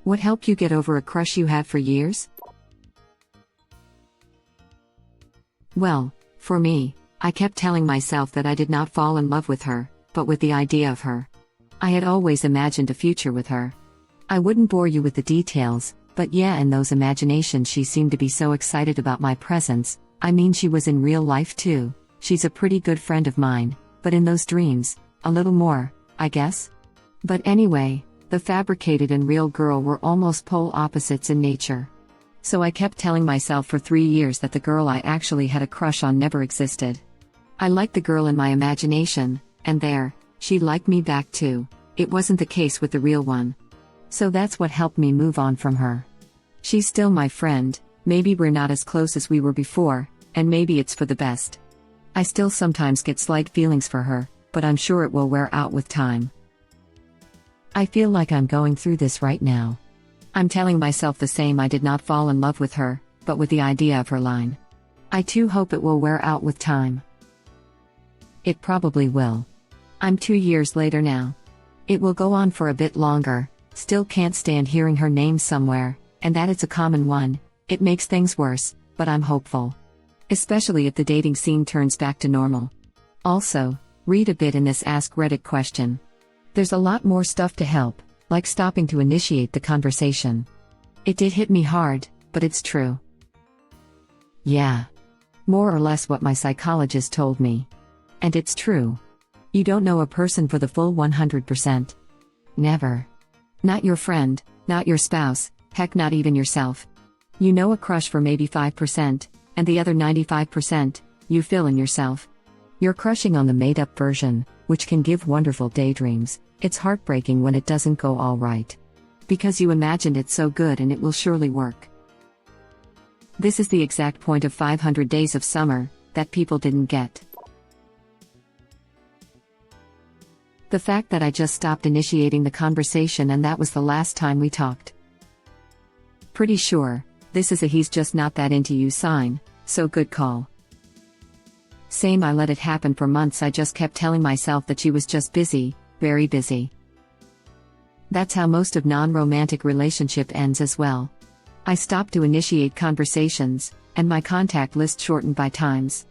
What helped you get over a crush you had for years? Well, for me, I kept telling myself that I did not fall in love with her, but with the idea of her. I had always imagined a future with her. I wouldn't bore you with the details, but yeah, in those imaginations she seemed to be so excited about my presence. I mean, she was in real life too. She's a pretty good friend of mine, but in those dreams, a little more, I guess. But anyway, the fabricated and real girl were almost pole opposites in nature. So I kept telling myself for 3 years that the girl I actually had a crush on never existed. I liked the girl in my imagination, and there, she liked me back too. It wasn't the case with the real one. So that's what helped me move on from her. She's still my friend, maybe we're not as close as we were before, and maybe it's for the best. I still sometimes get slight feelings for her, but I'm sure it will wear out with time. I feel like I'm going through this right now. I'm telling myself the same. I did not fall in love with her, but with the idea of her line. I too hope it will wear out with time. It probably will. I'm 2 years later now. It will go on for a bit longer. Still can't stand hearing her name somewhere, and that it's a common one. It makes things worse, but I'm hopeful. Especially if the dating scene turns back to normal. Also, read a bit in this Ask Reddit question. There's a lot more stuff to help, like stopping to initiate the conversation. It did hit me hard, but it's true. Yeah. More or less what my psychologist told me. And it's true. You don't know a person for the full 100%. Never. Not your friend, not your spouse, heck, not even yourself. You know a crush for maybe 5%, and the other 95%, you fill in yourself. You're crushing on the made-up version, which can give wonderful daydreams. It's heartbreaking when it doesn't go all right. Because you imagined it so good and it will surely work. This is the exact point of 500 Days of Summer, that people didn't get. The fact that I just stopped initiating the conversation and that was the last time we talked. Pretty sure, this is a he's just not that into you sign, so good call. Same, I let it happen for months. I just kept telling myself that she was just busy, very busy. That's how most of non-romantic relationship ends as well. I stopped to initiate conversations, and my contact list shortened by times.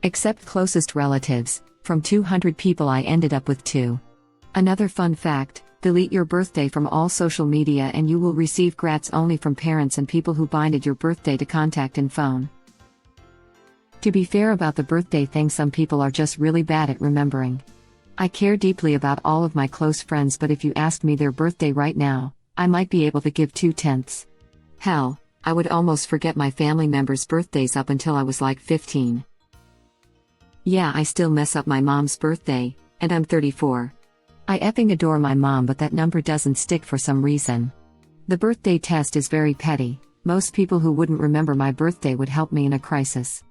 Except closest relatives, from 200 people I ended up with 2. Another fun fact, delete your birthday from all social media and you will receive grats only from parents and people who binded your birthday to contact and phone. To be fair about the birthday thing, some people are just really bad at remembering. I care deeply about all of my close friends, but if you asked me their birthday right now, I might be able to give 2/10. Hell, I would almost forget my family members' birthdays up until I was like 15. Yeah, I still mess up my mom's birthday, and I'm 34. I effing adore my mom, but that number doesn't stick for some reason. The birthday test is very petty. Most people who wouldn't remember my birthday would help me in a crisis.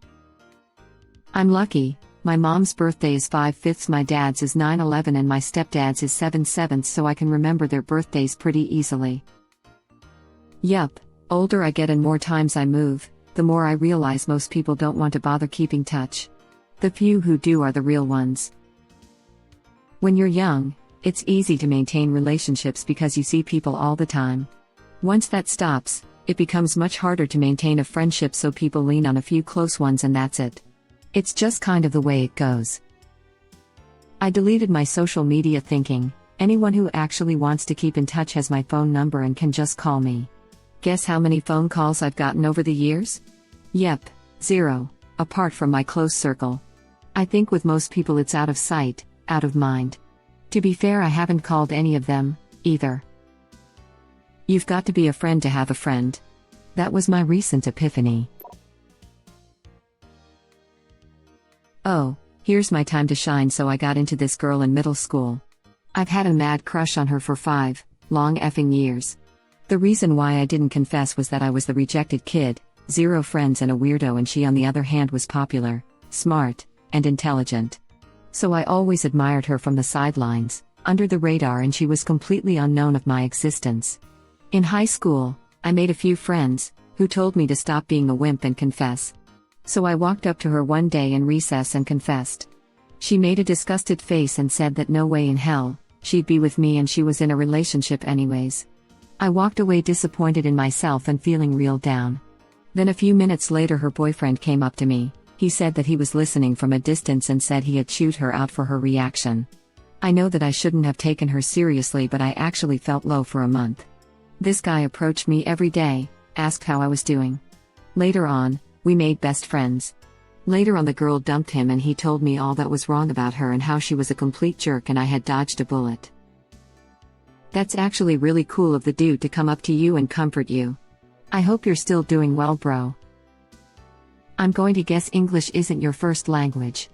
I'm lucky. My mom's birthday is 5/5, my dad's is 9/11, and my stepdad's is 7/7, so I can remember their birthdays pretty easily. Yup, older I get and more times I move, the more I realize most people don't want to bother keeping touch. The few who do are the real ones. When you're young, it's easy to maintain relationships because you see people all the time. Once that stops, it becomes much harder to maintain a friendship, so people lean on a few close ones and that's it. It's just kind of the way it goes. I deleted my social media thinking, anyone who actually wants to keep in touch has my phone number and can just call me. Guess how many phone calls I've gotten over the years? Yep, 0, apart from my close circle. I think with most people it's out of sight, out of mind. To be fair, I haven't called any of them, either. You've got to be a friend to have a friend. That was my recent epiphany. Oh, here's my time to shine. So I got into this girl in middle school. I've had a mad crush on her for 5 long effing years. The reason why I didn't confess was that I was the rejected kid, 0 friends and a weirdo, and she on the other hand was popular, smart, and intelligent. So I always admired her from the sidelines, under the radar, and she was completely unknown of my existence. In high school, I made a few friends, who told me to stop being a wimp and confess. So I walked up to her one day in recess and confessed. She made a disgusted face and said that no way in hell, she'd be with me and she was in a relationship anyways. I walked away disappointed in myself and feeling real down. Then a few minutes later her boyfriend came up to me. He said that he was listening from a distance and said he had chewed her out for her reaction. I know that I shouldn't have taken her seriously, but I actually felt low for a month. This guy approached me every day, asked how I was doing. Later on, we made best friends. Later on the girl dumped him and he told me all that was wrong about her and how she was a complete jerk and I had dodged a bullet. That's actually really cool of the dude to come up to you and comfort you. I hope you're still doing well, bro. I'm going to guess English isn't your first language.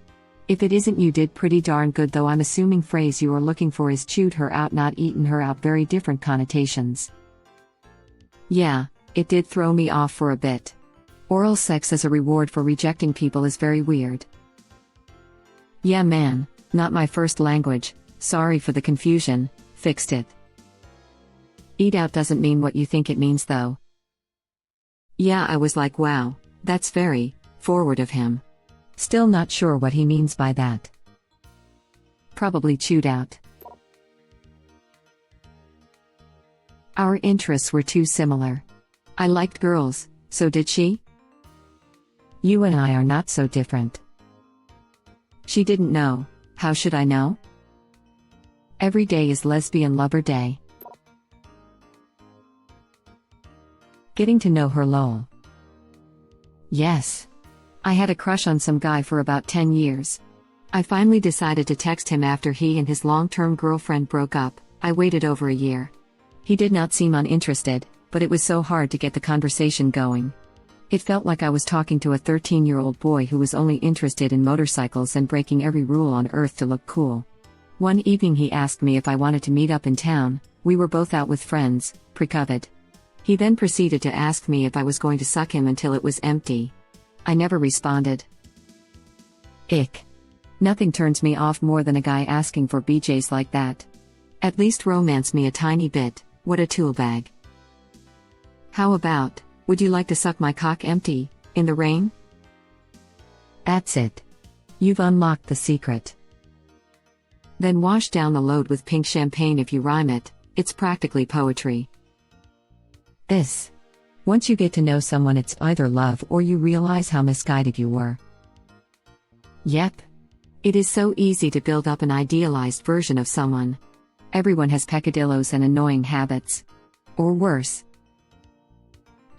If it isn't, you did pretty darn good, though I'm assuming phrase you are looking for is chewed her out, not eaten her out. Very different connotations. Yeah, it did throw me off for a bit. Oral sex as a reward for rejecting people is very weird. Yeah man, not my first language, sorry for the confusion, fixed it. Eat out doesn't mean what you think it means though. Yeah, I was like, wow, that's very forward of him. Still not sure what he means by that. Probably chewed out. Our interests were too similar. I liked girls, so did she? You and I are not so different. She didn't know. How should I know? Every day is lesbian lover day. Getting to know her, lol. Yes. I had a crush on some guy for about 10 years. I finally decided to text him after he and his long-term girlfriend broke up. I waited over a year. He did not seem uninterested, but it was so hard to get the conversation going. It felt like I was talking to a 13-year-old boy who was only interested in motorcycles and breaking every rule on earth to look cool. One evening he asked me if I wanted to meet up in town. We were both out with friends, pre-COVID. He then proceeded to ask me if I was going to suck him until it was empty. I never responded. Ick. Nothing turns me off more than a guy asking for BJs like that. At least romance me a tiny bit. What a tool bag. How about, would you like to suck my cock empty, in the rain? That's it. You've unlocked the secret. Then wash down the load with pink champagne if you rhyme it, it's practically poetry. This. Once you get to know someone, it's either love or you realize how misguided you were. Yep. It is so easy to build up an idealized version of someone. Everyone has peccadillos and annoying habits. Or worse.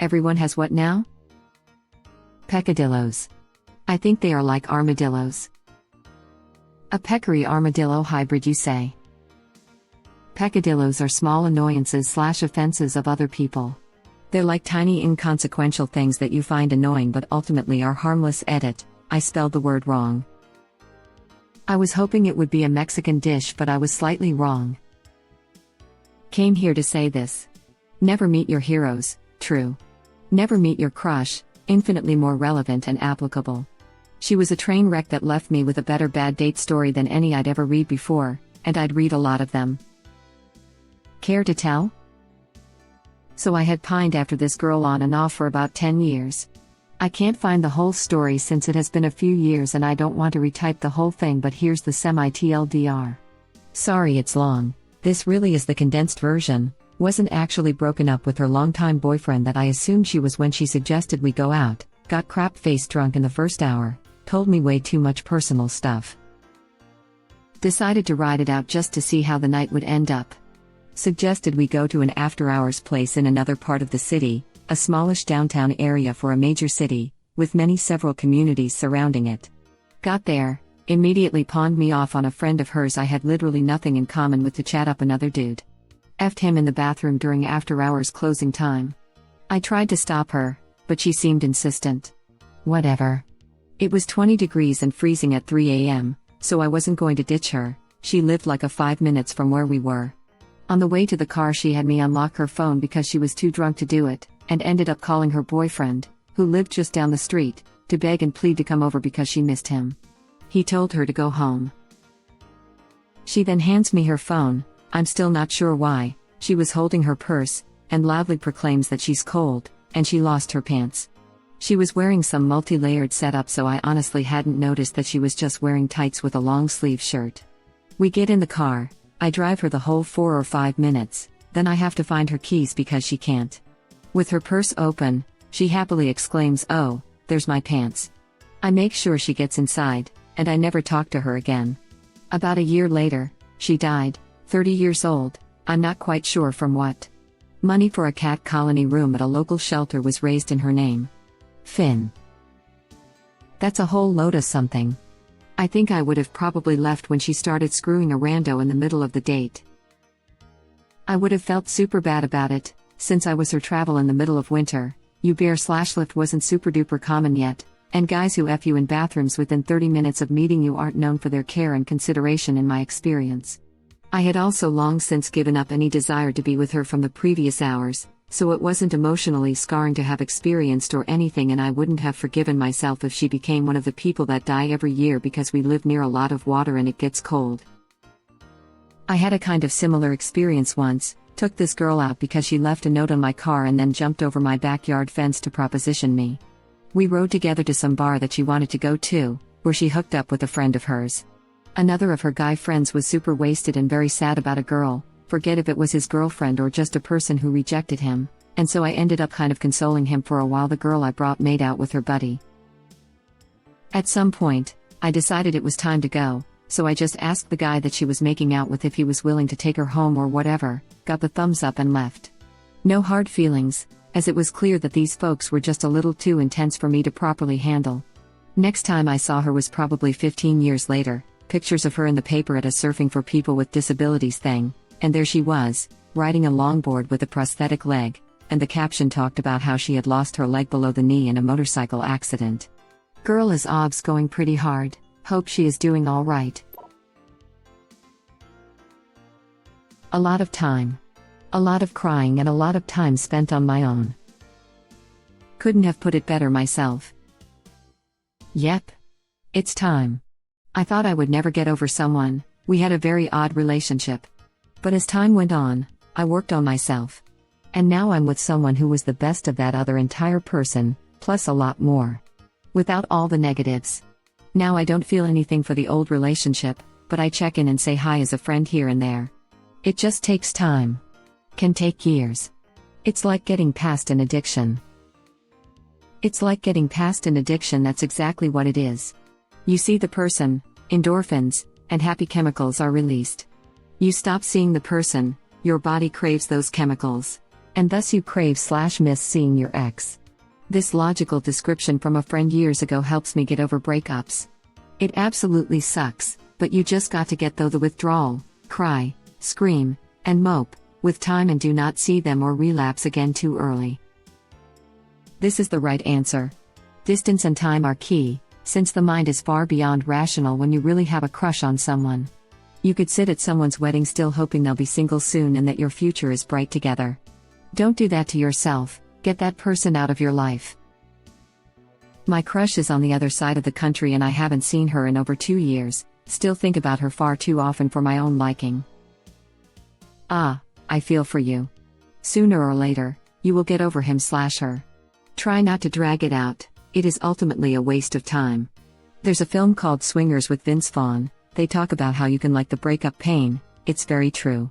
Everyone has what now? Peccadillos. I think they are like armadillos. A peccary armadillo hybrid, you say? Peccadillos are small annoyances/offenses of other people. They're like tiny inconsequential things that you find annoying but ultimately are harmless. Edit, I spelled the word wrong. I was hoping it would be a Mexican dish, but I was slightly wrong. Came here to say this. Never meet your heroes, true. Never meet your crush, infinitely more relevant and applicable. She was a train wreck that left me with a better bad date story than any I'd ever read before, and I'd read a lot of them. Care to tell? So I had pined after this girl on and off for about 10 years. I can't find the whole story since it has been a few years and I don't want to retype the whole thing, but here's the semi-TLDR. Sorry it's long, this really is the condensed version. Wasn't actually broken up with her longtime boyfriend that I assumed she was when she suggested we go out, got crap-faced drunk in the first hour, told me way too much personal stuff. Decided to ride it out just to see how the night would end up. Suggested we go to an after-hours place in another part of the city, a smallish downtown area for a major city, with several communities surrounding it. Got there, immediately pawned me off on a friend of hers I had literally nothing in common with to chat up another dude. F'd him in the bathroom during after-hours closing time. I tried to stop her, but she seemed insistent. Whatever. It was 20 degrees and freezing at 3 a.m., so I wasn't going to ditch her. She lived like 5 minutes from where we were. On the way to the car she had me unlock her phone because she was too drunk to do it, and ended up calling her boyfriend, who lived just down the street, to beg and plead to come over because she missed him. He told her to go home. She then hands me her phone. I'm still not sure why. She was holding her purse, and loudly proclaims that she's cold, and she lost her pants. She was wearing some multi-layered setup, so I honestly hadn't noticed that she was just wearing tights with a long-sleeve shirt. We get in the car, I drive her the whole 4 or 5 minutes, Then I have to find her keys because she can't. With her purse open, she happily exclaims, "Oh, there's my pants." I make sure she gets inside, and I never talk to her again. About a year later, she died, 30 years old, I'm not quite sure from what. Money for a cat colony room at a local shelter was raised in her name. Finn. That's a whole load of something. I think I would have probably left when she started screwing a rando in the middle of the date. I would have felt super bad about it, since I was her travel in the middle of winter. Uber/Lyft wasn't super duper common yet, and guys who F you in bathrooms within 30 minutes of meeting you aren't known for their care and consideration in my experience. I had also long since given up any desire to be with her from the previous hours, so it wasn't emotionally scarring to have experienced or anything, and I wouldn't have forgiven myself if she became one of the people that die every year because we live near a lot of water and it gets cold. I had a kind of similar experience once. Took this girl out because she left a note on my car and then jumped over my backyard fence to proposition me. We rode together to some bar that she wanted to go to, where she hooked up with a friend of hers. Another of her guy friends was super wasted and very sad about a girl, forget if it was his girlfriend or just a person who rejected him, and so I ended up kind of consoling him for a while. The girl I brought made out with her buddy. At some point, I decided it was time to go, so I just asked the guy that she was making out with if he was willing to take her home or whatever, got the thumbs up and left. No hard feelings, as it was clear that these folks were just a little too intense for me to properly handle. Next time I saw her was probably 15 years later, pictures of her in the paper at a surfing for people with disabilities thing, and there she was, riding a longboard with a prosthetic leg, and the caption talked about how she had lost her leg below the knee in a motorcycle accident. Girl is obs going pretty hard, hope she is doing all right. A lot of time. A lot of crying and a lot of time spent on my own. Couldn't have put it better myself. Yep. It's time. I thought I would never get over someone, we had a very odd relationship. But as time went on, I worked on myself. And now I'm with someone who was the best of that other entire person, plus a lot more. Without all the negatives. Now I don't feel anything for the old relationship, but I check in and say hi as a friend here and there. It just takes time. Can take years. It's like getting past an addiction. That's exactly what it is. You see the person, endorphins, and happy chemicals are released. You stop seeing the person, your body craves those chemicals. And thus you crave/miss seeing your ex. This logical description from a friend years ago helps me get over breakups. It absolutely sucks, but you just got to get through the withdrawal, cry, scream, and mope, with time, and do not see them or relapse again too early. This is the right answer. Distance and time are key, since the mind is far beyond rational when you really have a crush on someone. You could sit at someone's wedding still hoping they'll be single soon and that your future is bright together. Don't do that to yourself, get that person out of your life. My crush is on the other side of the country and I haven't seen her in over 2 years, still think about her far too often for my own liking. I feel for you. Sooner or later, you will get over him/her. Try not to drag it out, it is ultimately a waste of time. There's a film called Swingers with Vince Vaughn, they talk about how you can like the breakup pain, it's very true.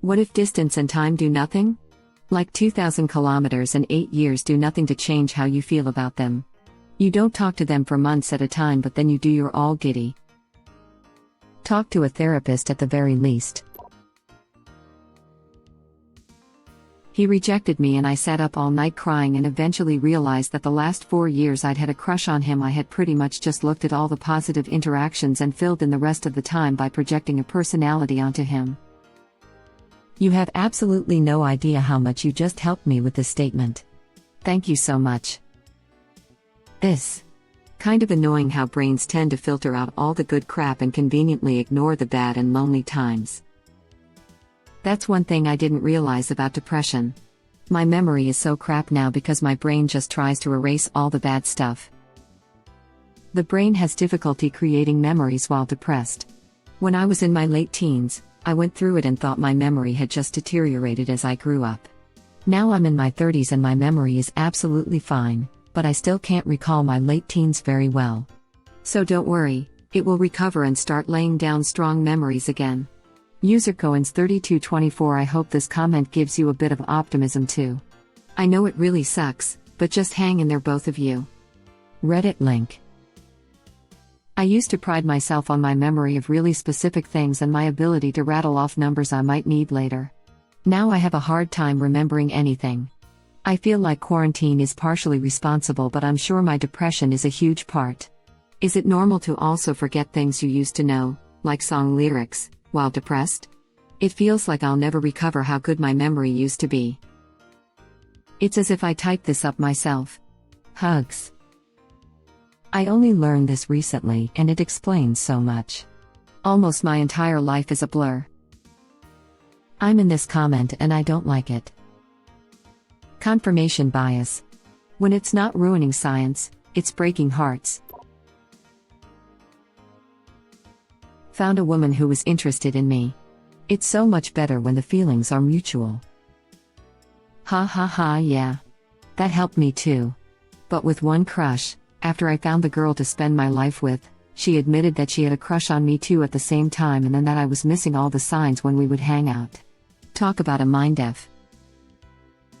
What if distance and time do nothing? Like 2,000 kilometers and 8 years do nothing to change how you feel about them. You don't talk to them for months at a time, but then you do, you're all giddy. Talk to a therapist at the very least. He rejected me and I sat up all night crying and eventually realized that the last 4 years I'd had a crush on him. I had pretty much just looked at all the positive interactions and filled in the rest of the time by projecting a personality onto him. You have absolutely no idea how much you just helped me with this statement. Thank you so much. This. Kind of annoying how brains tend to filter out all the good crap and conveniently ignore the bad and lonely times. That's one thing I didn't realize about depression. My memory is so crap now because my brain just tries to erase all the bad stuff. The brain has difficulty creating memories while depressed. When I was in my late teens, I went through it and thought my memory had just deteriorated as I grew up. Now I'm in my 30s and my memory is absolutely fine, but I still can't recall my late teens very well. So don't worry, it will recover and start laying down strong memories again. User Coins3224 I hope this comment gives you a bit of optimism too. I know it really sucks, but just hang in there both of you. Reddit link. I used to pride myself on my memory of really specific things and my ability to rattle off numbers I might need later. Now I have a hard time remembering anything. I feel like quarantine is partially responsible, but I'm sure my depression is a huge part. Is it normal to also forget things you used to know, like song lyrics, while depressed? It feels like I'll never recover how good my memory used to be. It's as if I typed this up myself. Hugs. I only learned this recently and it explains so much. Almost my entire life is a blur. I'm in this comment and I don't like it. Confirmation bias. When it's not ruining science, it's breaking hearts. Found a woman who was interested in me. It's so much better when the feelings are mutual. Ha ha ha, yeah. That helped me too. But with one crush, after I found the girl to spend my life with, she admitted that she had a crush on me too at the same time, and then that I was missing all the signs when we would hang out. Talk about a mind F.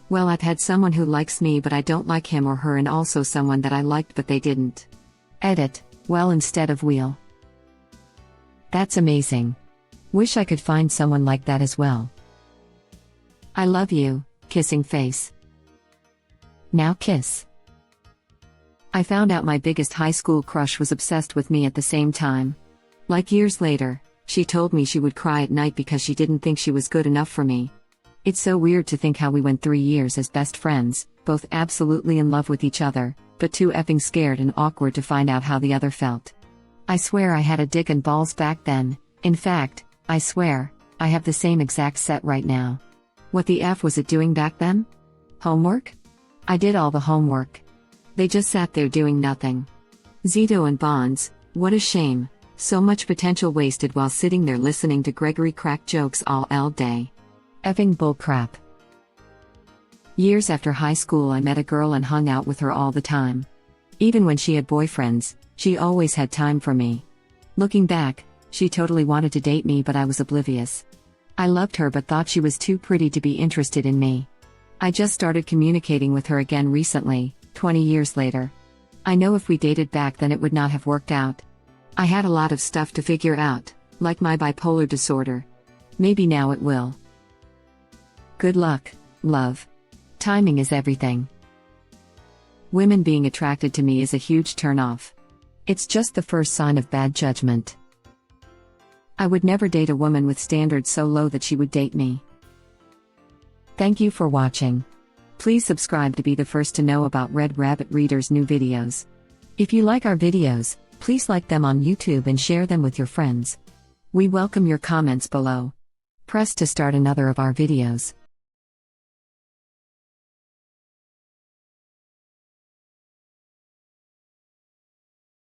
Well, I've had someone who likes me but I don't like him or her, and also someone that I liked but they didn't. Edit, well instead of wheel. That's amazing. Wish I could find someone like that as well. I love you, kissing face. Now kiss. I found out my biggest high school crush was obsessed with me at the same time. Like years later, she told me she would cry at night because she didn't think she was good enough for me. It's so weird to think how we went 3 years as best friends, both absolutely in love with each other, but too effing scared and awkward to find out how the other felt. I swear I had a dick and balls back then. In fact, I swear, I have the same exact set right now. What the F was it doing back then? Homework? I did all the homework. They just sat there doing nothing. Zito and Bonds, what a shame. So much potential wasted while sitting there listening to Gregory crack jokes all day. Effing bullcrap. Years after high school I met a girl and hung out with her all the time. Even when she had boyfriends, she always had time for me. Looking back, she totally wanted to date me but I was oblivious. I loved her but thought she was too pretty to be interested in me. I just started communicating with her again recently, 20 years later. I know if we dated back then it would not have worked out. I had a lot of stuff to figure out, like my bipolar disorder. Maybe now it will. Good luck, love. Timing is everything. Women being attracted to me is a huge turn-off. It's just the first sign of bad judgment. I would never date a woman with standards so low that she would date me. Thank you for watching. Please subscribe to be the first to know about Red Rabbit Reader's new videos. If you like our videos, please like them on YouTube and share them with your friends. We welcome your comments below. Press to start another of our videos.